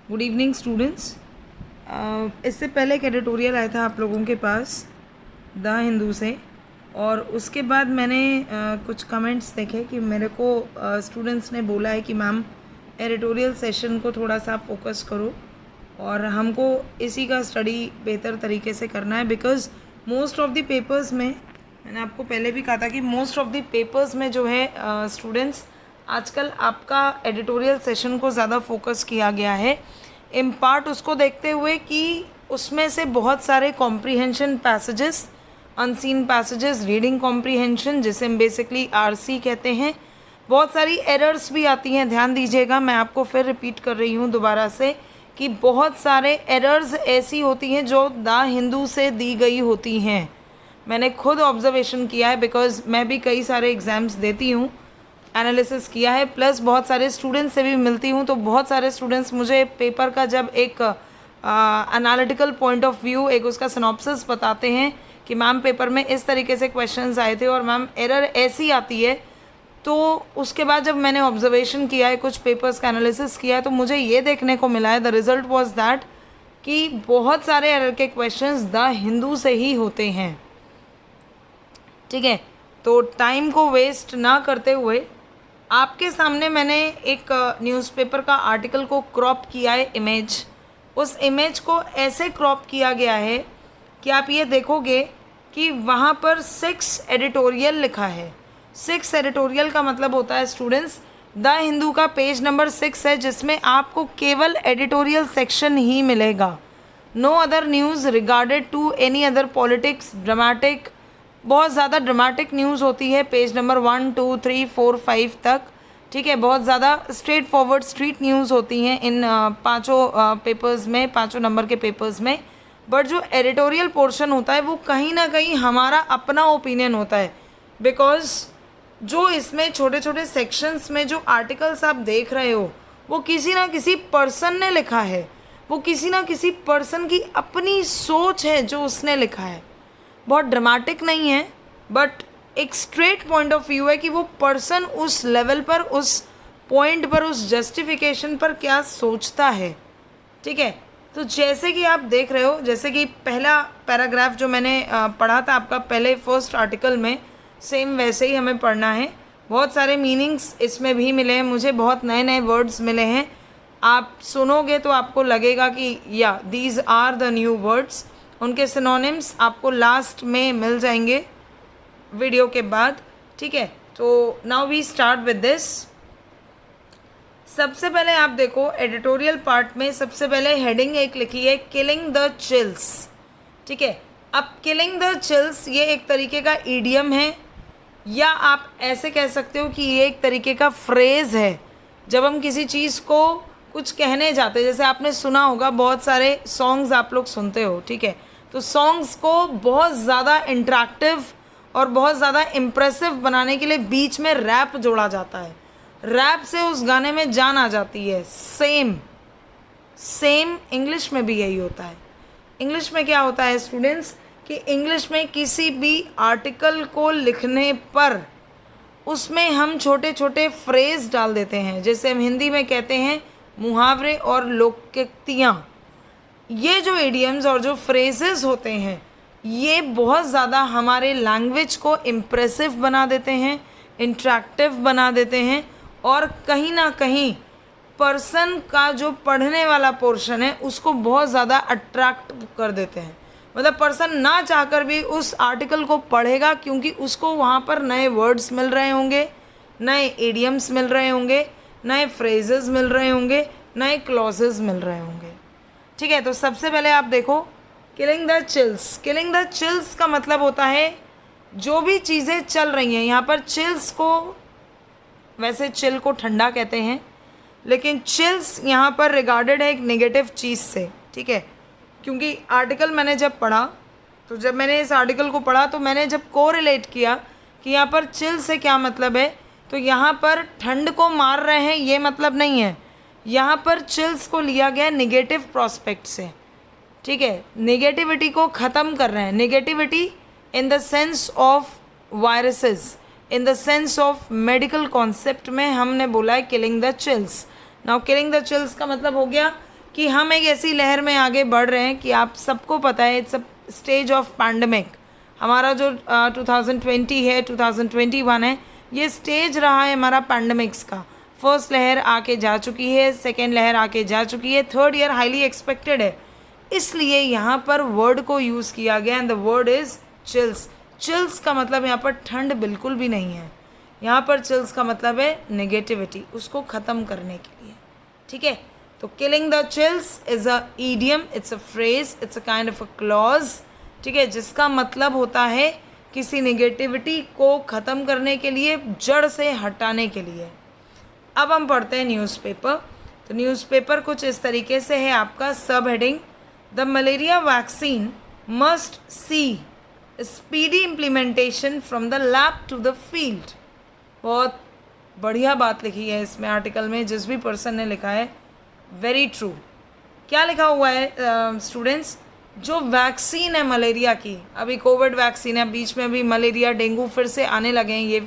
Good evening students. इससे पहले एक एडिटोरियल आया था आप लोगों के पास द हिंदू से, और उसके बाद मैंने कुछ कमेंट्स देखे कि मेरे को स्टूडेंट्स ने बोला है कि मैम एडिटोरियल सेशन को थोड़ा सा फोकस करो और हमको इसी का स्टडी बेहतर तरीके से करना है, because most of the papers में, मैंने आपको पहले भी कहा था कि मोस्ट ऑफ द पेपर्स में जो है स्टूडेंट्स आजकल आपका एडिटोरियल सेशन को ज़्यादा फोकस किया गया है, इन पार्ट उसको देखते हुए कि उसमें से बहुत सारे comprehension passages, unseen passages, reading comprehension जिसे हम बेसिकली आरसी कहते हैं, बहुत सारी एरर्स भी आती हैं। ध्यान दीजिएगा, मैं आपको फिर रिपीट कर रही हूँ दोबारा से कि बहुत सारे एरर्स ऐसी होती हैं जो द हिंदू से दी गई होती हैं। मैंने खुद ऑब्जर्वेशन किया है, बिकॉज़ मैं भी कई सारे एग्ज़ाम्स देती हूँ, एनालिसिस किया है, प्लस बहुत सारे स्टूडेंट्स से भी मिलती हूँ। तो बहुत सारे स्टूडेंट्स मुझे पेपर का जब एक एनालिटिकल पॉइंट ऑफ व्यू, एक उसका सिनॉप्सिस बताते हैं कि मैम पेपर में इस तरीके से क्वेश्चंस आए थे और मैम एरर ऐसी आती है। तो उसके बाद जब मैंने ऑब्जर्वेशन किया है, कुछ पेपर्स का एनालिसिस किया है, तो मुझे ये देखने को मिला है, द रिज़ल्ट वॉज दैट कि बहुत सारे एरर के क्वेश्चंस द हिंदू से ही होते हैं। ठीक है, तो टाइम को वेस्ट ना करते हुए आपके सामने मैंने एक न्यूज़पेपर का आर्टिकल को क्रॉप किया है, इमेज। उस इमेज को ऐसे क्रॉप किया गया है कि आप ये देखोगे कि वहाँ पर 6 एडिटोरियल लिखा है। 6 एडिटोरियल का मतलब होता है स्टूडेंट्स, द हिंदू का पेज नंबर 6 है, जिसमें आपको केवल एडिटोरियल सेक्शन ही मिलेगा। No other news regarded to any other politics, dramatic, बहुत ज़्यादा ड्रामेटिक न्यूज़ होती है पेज नंबर 1, 2, 3, 4, 5 तक। ठीक है, बहुत ज़्यादा स्ट्रेट फॉरवर्ड स्ट्रीट न्यूज़ होती हैं इन पाँचों पेपर्स में, 5 नंबर के पेपर्स में। बट जो एडिटोरियल पोर्शन होता है वो कहीं ना कहीं हमारा अपना ओपिनियन होता है, बिकॉज जो इसमें छोटे छोटे सेक्शंस में जो आर्टिकल्स आप देख रहे हो वो किसी ना किसी पर्सन ने लिखा है, वो किसी ना किसी पर्सन की अपनी सोच है जो उसने लिखा है। बहुत ड्रामेटिक नहीं है, बट एक स्ट्रेट पॉइंट ऑफ व्यू है कि वो पर्सन उस लेवल पर, उस पॉइंट पर, उस जस्टिफिकेशन पर क्या सोचता है। ठीक है, तो जैसे कि आप देख रहे हो, जैसे कि पहला पैराग्राफ जो मैंने पढ़ा था आपका पहले फर्स्ट आर्टिकल में, सेम वैसे ही हमें पढ़ना है। बहुत सारे मीनिंग्स इसमें भी मिले हैं, मुझे बहुत नए नए वर्ड्स मिले हैं। आप सुनोगे तो आपको लगेगा कि या these are the new words. उनके सिनोनिम्स आपको लास्ट में मिल जाएंगे वीडियो के बाद। ठीक है, तो now we start with this. सबसे पहले आप देखो एडिटोरियल पार्ट में सबसे पहले हेडिंग एक लिखी है, किलिंग द चिल्स। ठीक है, अब किलिंग द चिल्स ये एक तरीके का ईडियम है, या आप ऐसे कह सकते हो कि ये एक तरीके का फ्रेज़ है। जब हम किसी चीज़ को कुछ कहने जाते हैं, जैसे आपने सुना होगा बहुत सारे सॉन्ग्स आप लोग सुनते हो, ठीक है, तो सॉन्ग्स को बहुत ज़्यादा इंटरेक्टिव और बहुत ज़्यादा इम्प्रेसिव बनाने के लिए बीच में रैप जोड़ा जाता है। रैप से उस गाने में जान आ जाती है। सेम इंग्लिश में भी यही होता है। इंग्लिश में क्या होता है स्टूडेंट्स कि इंग्लिश में किसी भी आर्टिकल को लिखने पर उसमें हम छोटे छोटे फ्रेज डाल देते हैं, जैसे हम हिंदी में कहते हैं मुहावरे और लोकोक्तियाँ। ये जो इडियम्स और जो फ्रेजेस होते हैं ये बहुत ज़्यादा हमारे लैंग्वेज को इम्प्रेसिव बना देते हैं, इंटरेक्टिव बना देते हैं, और कहीं ना कहीं पर्सन का जो पढ़ने वाला पोर्शन है उसको बहुत ज़्यादा अट्रैक्ट कर देते हैं। मतलब पर्सन ना चाहकर भी उस आर्टिकल को पढ़ेगा, क्योंकि उसको वहाँ पर नए वर्ड्स मिल रहे होंगे, नए इडियम्स मिल रहे होंगे, नए फ्रेजेस मिल रहे होंगे, नए क्लॉजेस मिल रहे होंगे। ठीक है, तो सबसे पहले आप देखो killing the chills. Killing the chills का मतलब होता है जो भी चीज़ें चल रही हैं। यहाँ पर चिल्स को, वैसे चिल को ठंडा कहते हैं, लेकिन चिल्स यहाँ पर रिगार्डेड है एक नेगेटिव चीज़ से। ठीक है, क्योंकि आर्टिकल मैंने जब पढ़ा, तो जब मैंने इस आर्टिकल को पढ़ा तो मैंने जब कोरिलेट किया कि यहाँ पर चिल से क्या मतलब है, तो यहाँ पर ठंड को मार रहे हैं ये मतलब नहीं है। यहाँ पर चिल्स को लिया गया नेगेटिव प्रोस्पेक्ट से। ठीक है, नेगेटिविटी को ख़त्म कर रहे हैं। Negativity in the sense of viruses, in the sense of medical concept में हमने बोला है killing the chills. Now killing the chills का मतलब हो गया कि हम एक ऐसी लहर में आगे बढ़ रहे हैं कि आप सबको पता है it's a stage of pandemic. हमारा जो 2020 है, 2021 है, ये स्टेज रहा है हमारा पैंडमिक्स का। फर्स्ट लहर आके जा चुकी है, सेकेंड लहर आके जा चुकी है, थर्ड ईयर हाईली एक्सपेक्टेड है। इसलिए यहाँ पर वर्ड को यूज़ किया गया and the word is chills. Chills का मतलब यहाँ पर ठंड बिल्कुल भी नहीं है, यहाँ पर चिल्स का मतलब है नेगेटिविटी, उसको ख़त्म करने के लिए। ठीक है, तो killing the chills is a idiom, it's a phrase, it's a kind of a clause. ठीक है, जिसका मतलब होता है किसी नेगेटिविटी को ख़त्म करने के लिए, जड़ से हटाने के लिए। अब हम पढ़ते हैं न्यूज़पेपर। तो न्यूज़पेपर कुछ इस तरीके से है आपका सब heading, the malaria vaccine must see speedy implementation from the lab to the field. बहुत बढ़िया बात लिखी है इसमें आर्टिकल में, जिस भी पर्सन ने लिखा है, वेरी ट्रू। क्या लिखा हुआ है स्टूडेंट्स? जो वैक्सीन है मलेरिया की, अभी कोविड वैक्सीन है, बीच में अभी मलेरिया डेंगू फिर से आने लगे हैं, ये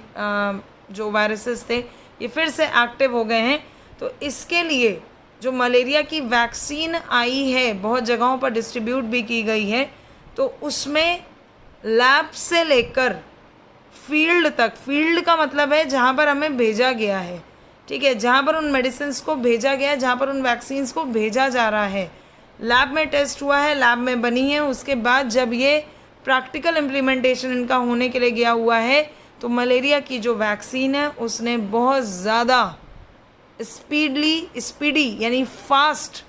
जो वायरसेस थे ये फिर से एक्टिव हो गए हैं। तो इसके लिए जो मलेरिया की वैक्सीन आई है, बहुत जगहों पर डिस्ट्रीब्यूट भी की गई है, तो उसमें लैब से लेकर फील्ड तक, फील्ड का मतलब है जहाँ पर हमें भेजा गया है। ठीक है, जहाँ पर उन मेडिसिन्स को भेजा गया है, जहाँ पर उन वैक्सीन्स को भेजा जा रहा है, लैब में टेस्ट हुआ है, लैब में बनी है, उसके बाद जब ये प्रैक्टिकल इम्प्लीमेंटेशन इनका होने के लिए गया हुआ है, तो मलेरिया की जो वैक्सीन है उसने बहुत ज़्यादा स्पीडी यानी फास्ट,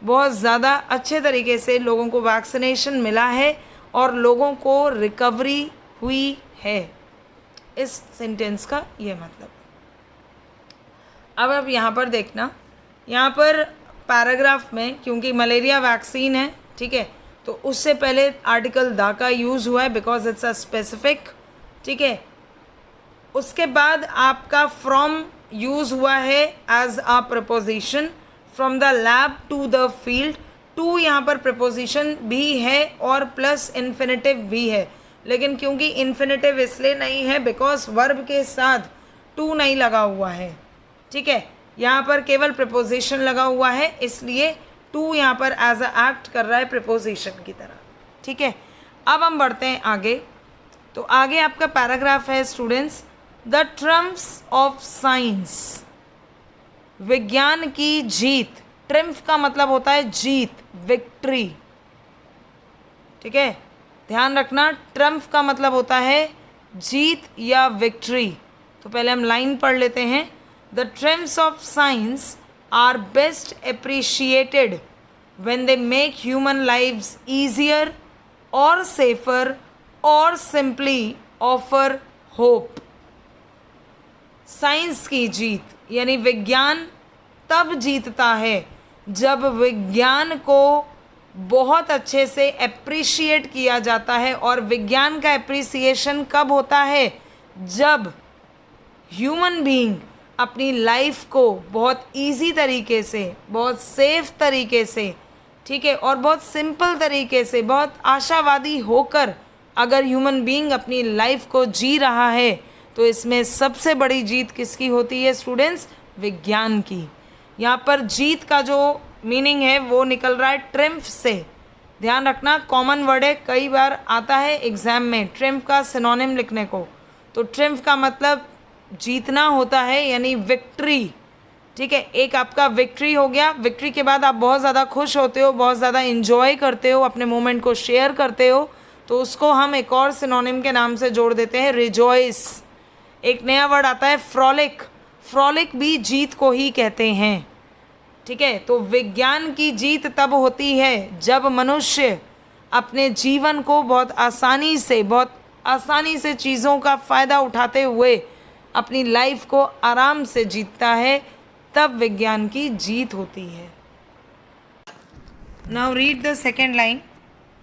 बहुत ज़्यादा अच्छे तरीके से लोगों को वैक्सीनेशन मिला है और लोगों को रिकवरी हुई है। इस सेंटेंस का ये मतलब। अब यहाँ पर देखना, यहाँ पर पैराग्राफ में, क्योंकि मलेरिया वैक्सीन है, ठीक है, तो उससे पहले आर्टिकल द का यूज़ हुआ है बिकॉज इट्स अ स्पेसिफिक। ठीक है, उसके बाद आपका फ्रॉम यूज़ हुआ है as a proposition, from the lab to the field. टू यहाँ पर प्रपोजिशन भी है और प्लस इन्फिनेटिव भी है, लेकिन क्योंकि इन्फिनेटिव इसलिए नहीं है बिकॉज वर्ब के साथ टू नहीं लगा हुआ है। ठीक है, यहाँ पर केवल प्रपोजिशन लगा हुआ है, इसलिए टू यहाँ पर एज अ एक्ट कर रहा है प्रपोजिशन की तरह। ठीक है, अब हम बढ़ते हैं आगे। तो आगे आपका पैराग्राफ है students, the Trump's of science, विज्ञान की जीत। ट्रिम्फ का मतलब होता है जीत, विक्ट्री। ठीक है, ध्यान रखना, ट्रम्फ का मतलब होता है जीत या विक्ट्री। तो पहले हम लाइन पढ़ लेते हैं। The triumphs of science are best appreciated when they make human lives easier or safer or simply offer hope। Science की जीत यानी विज्ञान तब जीतता है जब विज्ञान को बहुत अच्छे से एप्रिशिएट किया जाता है। और विज्ञान का एप्रिसिएशन कब होता है? जब ह्यूमन बीइंग अपनी लाइफ को बहुत इजी तरीके से, बहुत सेफ तरीके से, ठीक है, और बहुत सिंपल तरीके से, बहुत आशावादी होकर अगर ह्यूमन बीइंग अपनी लाइफ को जी रहा है, तो इसमें सबसे बड़ी जीत किसकी होती है स्टूडेंट्स? विज्ञान की। यहाँ पर जीत का जो मीनिंग है वो निकल रहा है ट्रिम्फ से। ध्यान रखना, कॉमन वर्ड है, कई बार आता है एग्जाम में ट्रिम्फ का सिनोनिम लिखने को। तो ट्रिम्फ का मतलब जीतना होता है, यानी विक्ट्री। ठीक है, एक आपका विक्ट्री हो गया। विक्ट्री के बाद आप बहुत ज़्यादा खुश होते हो, बहुत ज़्यादा इंजॉय करते हो, अपने मोमेंट को शेयर करते हो, तो उसको हम एक और सिनोनिम के नाम से जोड़ देते हैं, रिजॉइस। एक नया वर्ड आता है फ्रॉलिक। फ्रॉलिक भी जीत को ही कहते हैं। ठीक है, तो विज्ञान की जीत तब होती है जब मनुष्य अपने जीवन को बहुत आसानी से चीज़ों का फ़ायदा उठाते हुए अपनी लाइफ को आराम से जीतता है, तब विज्ञान की जीत होती है। Now read the second line.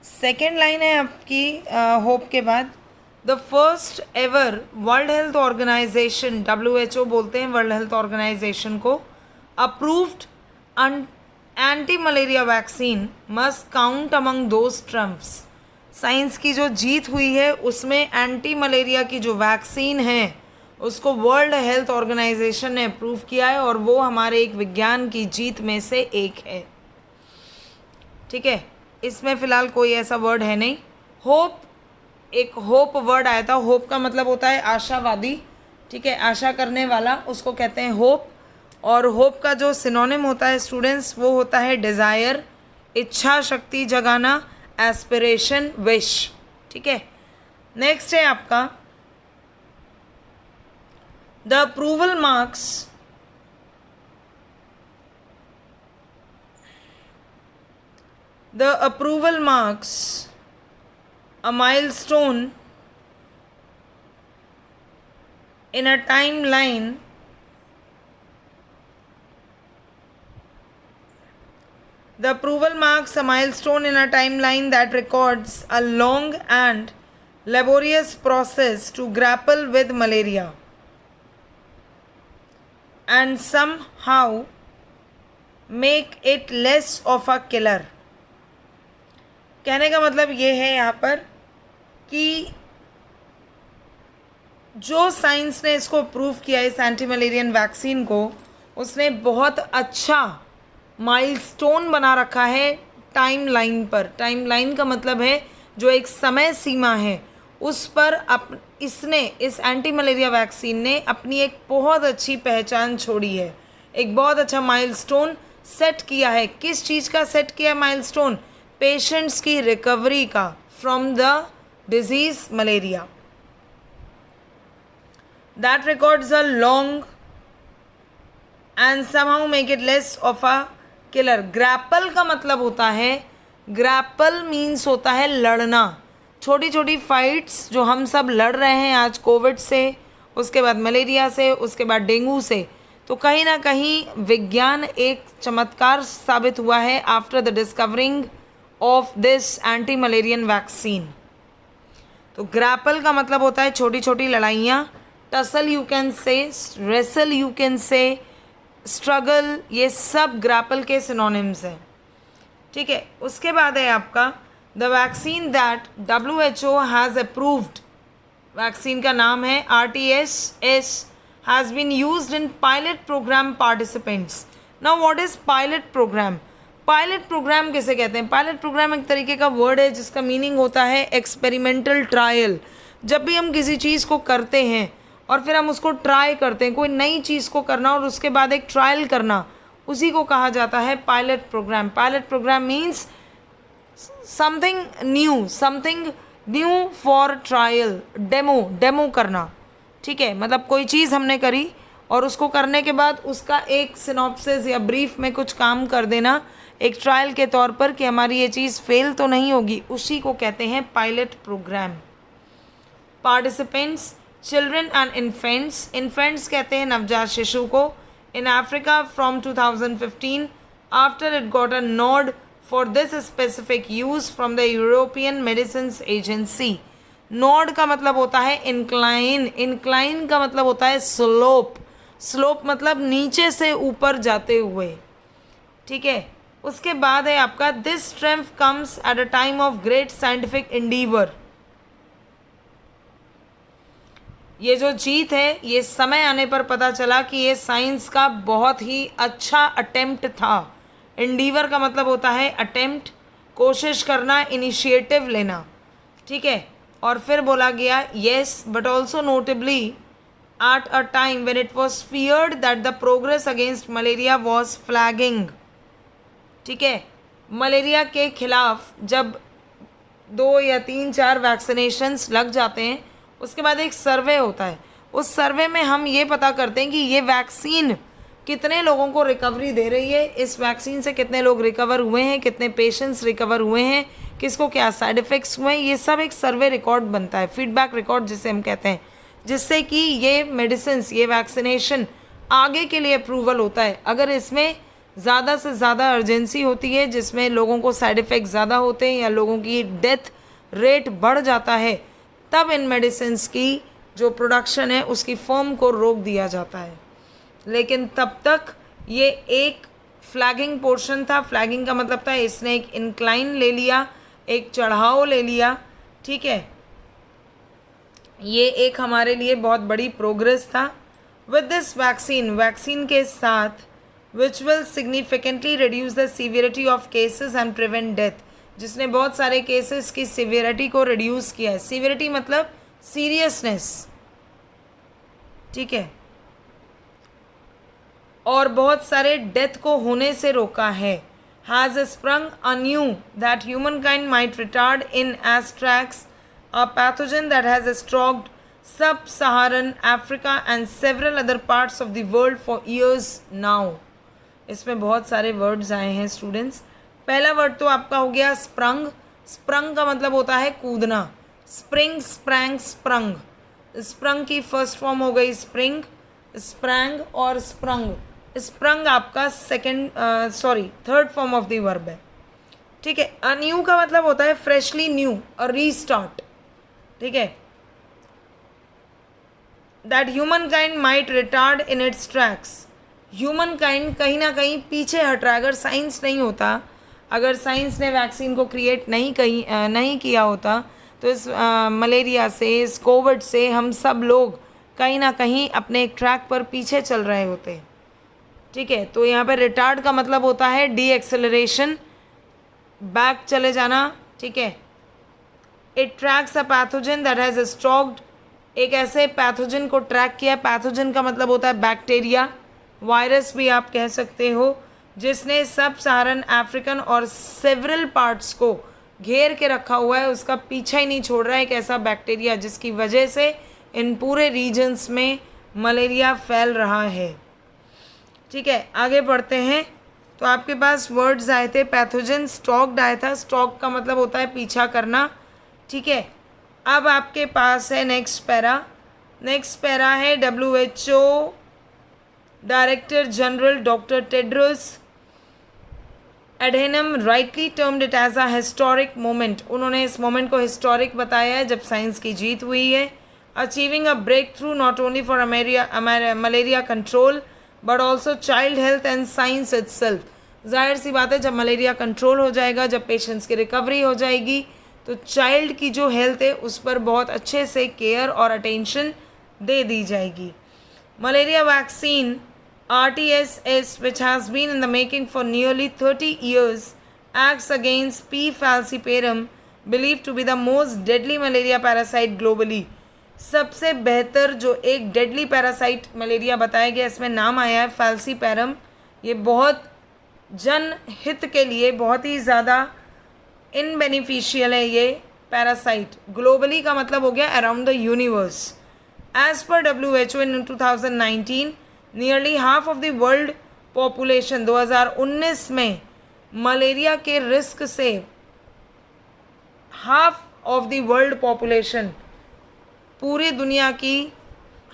Second line है आपकी होप के बाद, the first ever world health organization, WHO बोलते हैं वर्ल्ड हेल्थ ऑर्गेनाइजेशन को, approved anti malaria vaccine must count among those triumphs. Science की जो जीत हुई है उसमें एंटी मलेरिया की जो वैक्सीन है उसको वर्ल्ड हेल्थ ऑर्गेनाइजेशन ने अप्रूव किया है, और वो हमारे एक विज्ञान की जीत में से एक है। ठीक है, इसमें फ़िलहाल कोई ऐसा वर्ड है नहीं। होप, एक होप वर्ड आया था। होप का मतलब होता है आशावादी, ठीक है, आशा करने वाला, उसको कहते हैं होप। और होप का जो सिनोनिम होता है स्टूडेंट्स, वो होता है डिज़ायर, इच्छा शक्ति जगाना, एस्पिरेशन, विश। ठीक है, नेक्स्ट है आपका the approval marks. The approval marks a milestone in a timeline The approval marks a milestone in a timeline that records a long and laborious process to grapple with malaria and somehow make it less of a killer. कहने का मतलब ये है यहाँ पर कि जो science ने इसको प्रूव किया इस एंटी मलेरियन वैक्सीन को, उसने बहुत अच्छा माइलस्टोन बना रखा है टाइमलाइन पर। टाइमलाइन का मतलब है जो एक समय सीमा है उस पर इसने, इस एंटी मलेरिया वैक्सीन ने अपनी एक बहुत अच्छी पहचान छोड़ी है, एक बहुत अच्छा माइलस्टोन सेट किया है। किस चीज़ का सेट किया माइलस्टोन? पेशेंट्स की रिकवरी का from the disease malaria. That records a long and somehow make it less of a killer. Grapple का मतलब होता है, ग्रैपल मीन्स होता है लड़ना। छोटी छोटी फाइट्स जो हम सब लड़ रहे हैं आज कोविड से, उसके बाद मलेरिया से, उसके बाद डेंगू से, तो कहीं ना कहीं विज्ञान एक चमत्कार साबित हुआ है after the discovering of this anti Mullerian vaccine. तो ग्रैपल का मतलब होता है छोटी छोटी लड़ाइयाँ। Tussle you can say, wrestle you can say, struggle, ये सब ग्रैपल के सिनोनिम्स हैं। ठीक है, उसके बाद है आपका the vaccine that WHO has approved. Vaccine का नाम है RTS has been used in pilot program participants. Now what is pilot program? Pilot program किसे कहते हैं? पायलट प्रोग्राम एक तरीके का वर्ड है जिसका मीनिंग होता है एक्सपेरिमेंटल ट्रायल। जब भी हम किसी चीज़ को करते हैं और फिर हम उसको ट्राई करते हैं, कोई नई चीज़ को करना और उसके बाद एक ट्रायल करना, उसी को कहा जाता है pilot program. Pilot program means something new for trial, demo करना। ठीक है, मतलब कोई चीज़ हमने करी और उसको करने के बाद उसका एक सिनॉप्सिस या ब्रीफ में कुछ काम कर देना एक ट्रायल के तौर पर कि हमारी ये चीज़ फेल तो नहीं होगी, उसी को कहते हैं pilot program. Participants children and infants. Infants कहते हैं नवजात शिशु को। In Africa from 2015 after it got a nod for this specific use from the European Medicines Agency. Nod का मतलब होता है इंक्लाइन, इंक्लाइन का मतलब होता है स्लोप, स्लोप मतलब नीचे से ऊपर जाते हुए। ठीक है, उसके बाद है आपका this strength comes at a time of great scientific endeavour. ये जो जीत है, ये समय आने पर पता चला कि ये साइंस का बहुत ही अच्छा अटेम्प्ट था। एंडीवर का मतलब होता है अटेम्प्ट, कोशिश करना, इनिशिएटिव लेना। ठीक है, और फिर बोला गया yes but also notably at a time when it was feared that the progress against malaria was flagging. ठीक है, मलेरिया के खिलाफ जब 2 या 3-4 वैक्सीनेशंस लग जाते हैं, उसके बाद एक सर्वे होता है। उस सर्वे में हम ये पता करते हैं कि ये वैक्सीन कितने लोगों को रिकवरी दे रही है, इस वैक्सीन से कितने लोग रिकवर हुए हैं, कितने पेशेंट्स रिकवर हुए हैं, किसको क्या साइड इफ़ेक्ट्स हुए हैं। ये सब एक सर्वे रिकॉर्ड बनता है, फीडबैक रिकॉर्ड जिसे हम कहते हैं, जिससे कि ये मेडिसिन्स, ये वैक्सीनेशन आगे के लिए अप्रूवल होता है। अगर इसमें ज़्यादा से ज़्यादा अर्जेंसी होती है, जिसमें लोगों को साइड इफ़ेक्ट ज़्यादा होते हैं या लोगों की डेथ रेट बढ़ जाता है, तब इन मेडिसिन्स की जो प्रोडक्शन है उसकी फर्म को रोक दिया जाता है। लेकिन तब तक ये एक फ्लैगिंग पोर्शन था। फ्लैगिंग का मतलब था इसने एक इंक्लाइन ले लिया, एक चढ़ाव ले लिया। ठीक है, ये एक हमारे लिए बहुत बड़ी प्रोग्रेस था। विद दिस वैक्सीन, वैक्सीन के साथ which will significantly reduce the severity of cases and prevent death, जिसने बहुत सारे केसेस की सीवियरिटी को रिड्यूस किया है। सीवियरिटी मतलब सीरियसनेस, ठीक है, और बहुत सारे डेथ को होने से रोका है। Has sprung anew that humankind might retard in anthrax, a pathogen that has stalked sub-Saharan Africa and several other parts of the world for years now। इसमें बहुत सारे वर्ड्स आए हैं स्टूडेंट्स। पहला वर्ड तो आपका हो गया स्प्रंग। स्प्रंग का मतलब होता है कूदना। Spring, sprang, sprung. स्प्रंग की फर्स्ट फॉर्म हो गई स्प्रिंग, स्प्रैंग और स्प्रंग। स्प्रंग आपका third form of the verb है, ठीक है। अन्यू का मतलब होता है फ्रेशली न्यू और रीस्टार्ट, ठीक है। That human kind might retard in its tracks, human kind कहीं ना कहीं पीछे हट रहा है। अगर साइंस नहीं होता, अगर साइंस ने वैक्सीन को क्रिएट नहीं किया होता तो इस मलेरिया से, इस कोविड से हम सब लोग कहीं ना कहीं अपने एक ट्रैक पर पीछे चल रहे होते, ठीक है। तो यहाँ पे रिटार्ड का मतलब होता है डी एक्सेलरेशन, बैक चले जाना, ठीक है। It tracks a pathogen that has stocked, एक ऐसे पैथोजन को ट्रैक किया। पैथोजन का मतलब होता है बैक्टीरिया, वायरस भी आप कह सकते हो, जिसने सब सहारन अफ्रीकन और सेवरल पार्ट्स को घेर के रखा हुआ है, उसका पीछा ही नहीं छोड़ रहा है। एक ऐसा बैक्टीरिया जिसकी वजह से इन पूरे रीजन्स में मलेरिया फैल रहा है, ठीक है। आगे बढ़ते हैं। तो आपके पास वर्ड्स आए थे, पैथोजन, स्टॉक्ड आया था। स्टॉक का मतलब होता है पीछा करना, ठीक है। अब आपके पास है नेक्स्ट पैरा। नेक्स्ट पैरा है WHO director general doctor Tedros Adhanom rightly termed it as a historic moment. उन्होंने इस मोमेंट को हिस्टोरिक बताया है जब साइंस की जीत हुई है। Achieving a breakthrough not only for malaria control but also child health and science itself. जाहिर सी बात है, जब मलेरिया कंट्रोल हो जाएगा, जब पेशेंट्स की रिकवरी हो जाएगी, तो चाइल्ड की जो हेल्थ है उस पर बहुत अच्छे से केयर और अटेंशन दे दी जाएगी। Malaria vaccine RTS, which has been in the making for nearly 30 years, acts against P. falciparum, believed to be the most deadly malaria parasite globally। सबसे बेहतर जो एक डेडली पैरासाइट मलेरिया बताया गया, इसमें नाम आया है फैल्सीपैरम। ये बहुत जन हित के लिए बहुत ही ज़्यादा इन बेनिफिशियल है ये पैरासाइट। ग्लोबली का मतलब हो गया around the universe. As per WHO in 2019 nearly half of the world population 2019 में मलेरिया के रिस्क से half of the world population, पूरी दुनिया की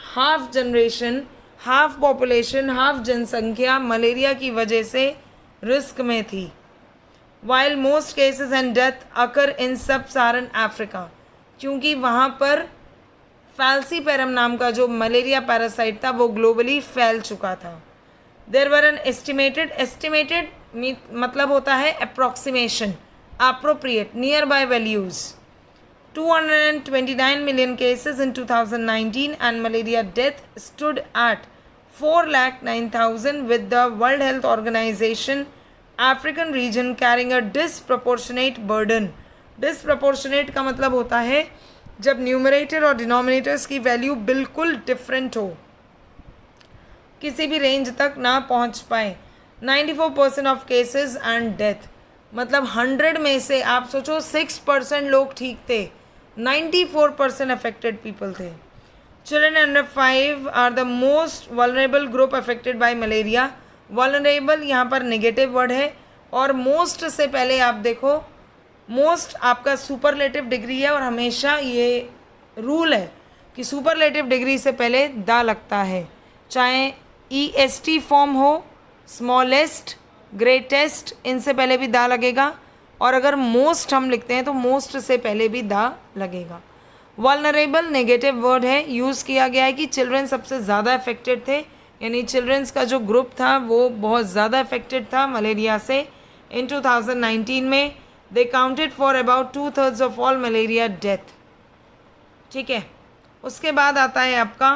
half generation, half population, half जनसंख्या मलेरिया की वजह से रिस्क में थी। While most cases and death occur in sub Saharan Africa, क्योंकि वहाँ पर फैल्सीपैरम नाम का जो मलेरिया पैरासाइट था वो ग्लोबली फैल चुका था। देयर वर एन एस्टिमेटेड मतलब होता है approximation, appropriate, near by values 229 million cases in 2019 and malaria death stood at 409,000 with the World Health Organization African region carrying a disproportionate burden। disproportionate का मतलब होता है जब न्यूमरेटर और डिनोमिनेटर्स की वैल्यू बिल्कुल डिफरेंट हो, किसी भी रेंज तक ना पहुंच पाए। 94% ऑफ केसेस एंड डेथ, मतलब 100 में से आप सोचो 6% लोग ठीक थे, 94% अफेक्टेड पीपल थे। Children under 5 are the most vulnerable group affected by malaria. Vulnerable यहाँ पर नेगेटिव वर्ड है, और मोस्ट से पहले आप देखो, मोस्ट आपका सुपरलेटिव डिग्री है, और हमेशा ये रूल है कि सुपरलेटिव डिग्री से पहले दा लगता है, चाहे EST फॉर्म हो, स्मॉलेस्ट, ग्रेटेस्ट, इनसे पहले भी दा लगेगा, और अगर मोस्ट हम लिखते हैं तो मोस्ट से पहले भी दा लगेगा। वल्नरेबल नेगेटिव वर्ड है, यूज़ किया गया है कि चिल्ड्रन सबसे ज़्यादा अफेक्टेड थे, यानी चिल्ड्रंस का जो ग्रुप था वो बहुत ज़्यादा अफेक्टेड था मलेरिया से। इन 2019 में they counted for about 2/3 of all malaria death, ठीक है। उसके बाद आता है आपका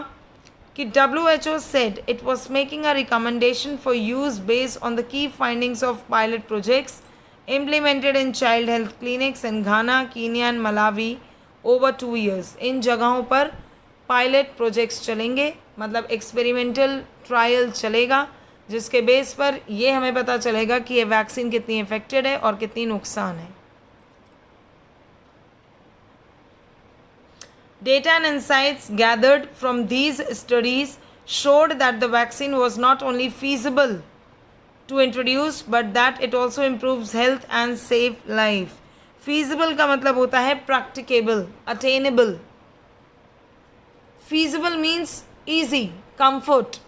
कि WHO said it was making a recommendation for use based on the key findings of pilot projects implemented in child health clinics in Ghana, Kenya and Malawi over 2 years. इन जगहों पर पायलट प्रोजेक्ट्स चलेंगे, मतलब experimental trial चलेगा, जिसके base पर ये हमें पता चलेगा कि ये वैक्सीन कितनी इफेक्टेड है और कितनी नुकसान है. Data and insights gathered from these studies showed that the vaccine was not only feasible to introduce but that it also improves health and save life. Feasible का मतलब होता है practicable, attainable. Feasible means easy, comfort.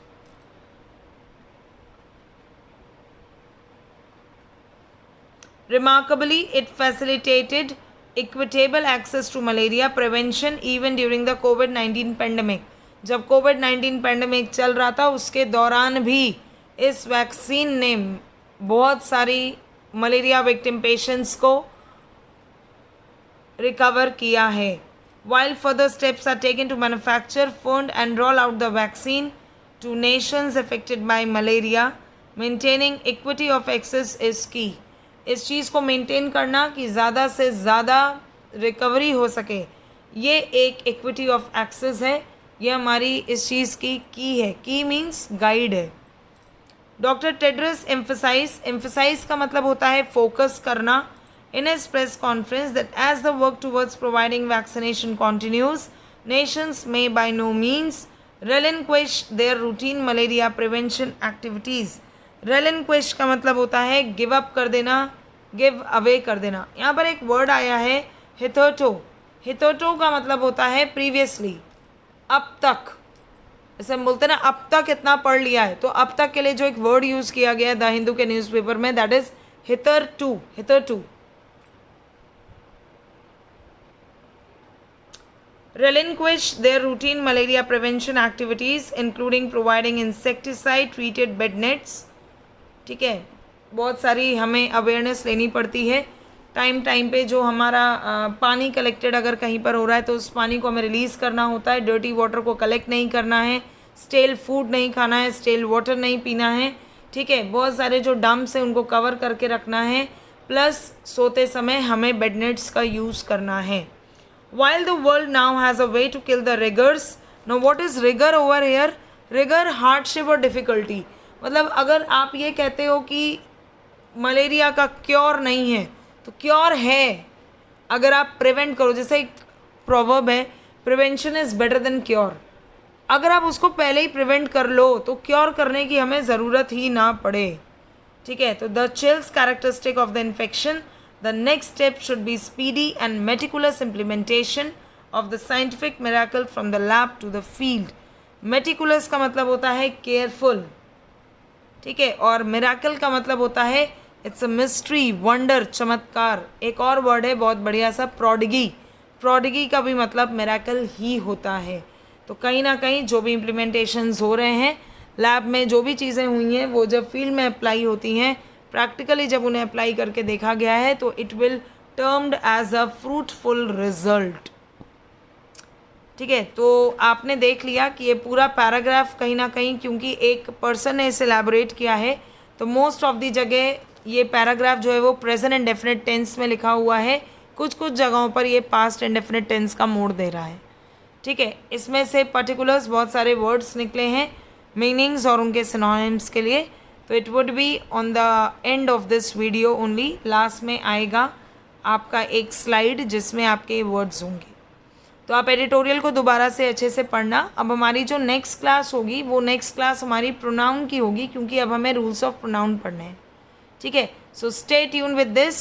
Remarkably, it facilitated equitable access to malaria prevention even during the COVID-19 pandemic. जब COVID-19 pandemic चल रहा था उसके दौरान भी इस वैक्सीन ने बहुत सारी मलेरिया विक्टिम पेशेंट्स को रिकवर किया है. While further steps are taken to manufacture, fund and roll out the vaccine to nations affected by malaria, maintaining equity of access is key. इस चीज़ को मेंटेन करना कि ज़्यादा से ज़्यादा रिकवरी हो सके, ये एक इक्विटी ऑफ एक्सेस है. ये हमारी इस चीज़ की है. की मीन्स गाइड है. डॉक्टर टेड्रस एम्फसाइज का मतलब होता है फोकस करना. In his press conference that as the work towards providing vaccination continues, nations may by no means relinquish their routine malaria prevention activities. relinquish का मतलब होता है गिव अप कर देना, गिव अवे कर देना. यहाँ पर एक वर्ड आया है hitherto. hitherto का मतलब होता है प्रीवियसली, अब तक. जैसे हम बोलते हैं ना अब तक इतना पढ़ लिया है, तो अब तक के लिए जो एक वर्ड यूज़ किया गया है द हिंदू के न्यूज़पेपर में, that is hitherto. hitherto. relinquish their routine malaria prevention activities including providing insecticide treated bed nets. ठीक है, बहुत सारी हमें अवेयरनेस लेनी पड़ती है. टाइम पे जो हमारा पानी कलेक्टेड अगर कहीं पर हो रहा है तो उस पानी को हमें रिलीज़ करना होता है. डर्टी वाटर को कलेक्ट नहीं करना है, स्टेल फूड नहीं खाना है, स्टेल वाटर नहीं पीना है. ठीक है, बहुत सारे जो डम्प्स हैं उनको कवर करके रखना है. प्लस सोते समय हमें बेड नेट्स का यूज़ करना है. While the world now has a way to kill the rigors, now what is rigor over here? Rigor hardship और difficulty. मतलब अगर आप ये कहते हो कि मलेरिया का क्योर नहीं है, तो क्योर है अगर आप प्रिवेंट करो. जैसे एक प्रोवर्ब है, prevention is better than cure. अगर आप उसको पहले ही प्रिवेंट कर लो तो क्योर करने की हमें ज़रूरत ही ना पड़े. ठीक है, तो the chills characteristic of the infection. The next step should be speedy and meticulous implementation of the scientific miracle from the lab to the field. Meticulous का मतलब होता है careful, ठीक है, और miracle का मतलब होता है it's a mystery, wonder, चमत्कार. एक और वर्ड है बहुत बढ़िया सा, prodigy. prodigy का भी मतलब miracle ही होता है. तो कहीं ना कहीं जो भी implementations हो रहे हैं लैब में, जो भी चीज़ें हुई हैं वो जब फील्ड में अप्लाई होती हैं, प्रैक्टिकली जब उन्हें अप्लाई करके देखा गया है तो it will termed as a fruitful result. ठीक है, तो आपने देख लिया कि ये पूरा पैराग्राफ कहीं ना कहीं, क्योंकि एक पर्सन ने इसे एलैबोरेट किया है, तो मोस्ट ऑफ दी जगह ये पैराग्राफ जो है वो प्रेजेंट इंडेफिनिट टेंस में लिखा हुआ है. कुछ जगहों पर ये पास्ट इंडेफिनिट टेंस का मोड दे रहा है. ठीक है, इसमें से पर्टिकुलर्स बहुत सारे वर्ड्स निकले हैं मीनिंग्स और उनके सिनोनिम्स के लिए. तो it would be on the end of this video only. Last में आएगा आपका एक स्लाइड जिसमें आपके वर्ड्स होंगे. तो आप एडिटोरियल को दोबारा से अच्छे से पढ़ना. अब हमारी जो नेक्स्ट क्लास होगी वो नेक्स्ट क्लास हमारी प्रोनाउन की होगी, क्योंकि अब हमें रूल्स ऑफ प्रोनाउन पढ़ने हैं. ठीक है, so stay tune with this.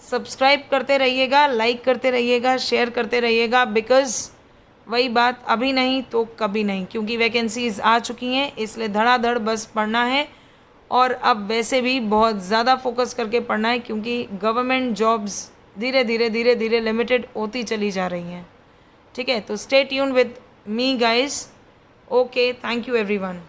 Subscribe करते रहिएगा, लाइक करते रहिएगा, शेयर करते रहिएगा, बिकॉज वही बात, अभी नहीं तो कभी नहीं, क्योंकि वैकेंसीज आ चुकी हैं, इसलिए धड़ाधड़ बस पढ़ना है. और अब वैसे भी बहुत ज़्यादा फोकस करके पढ़ना है, क्योंकि गवर्नमेंट जॉब्स धीरे धीरे लिमिटेड होती चली जा रही हैं. ठीक है, तो stay tune with me guys. Okay, thank you everyone.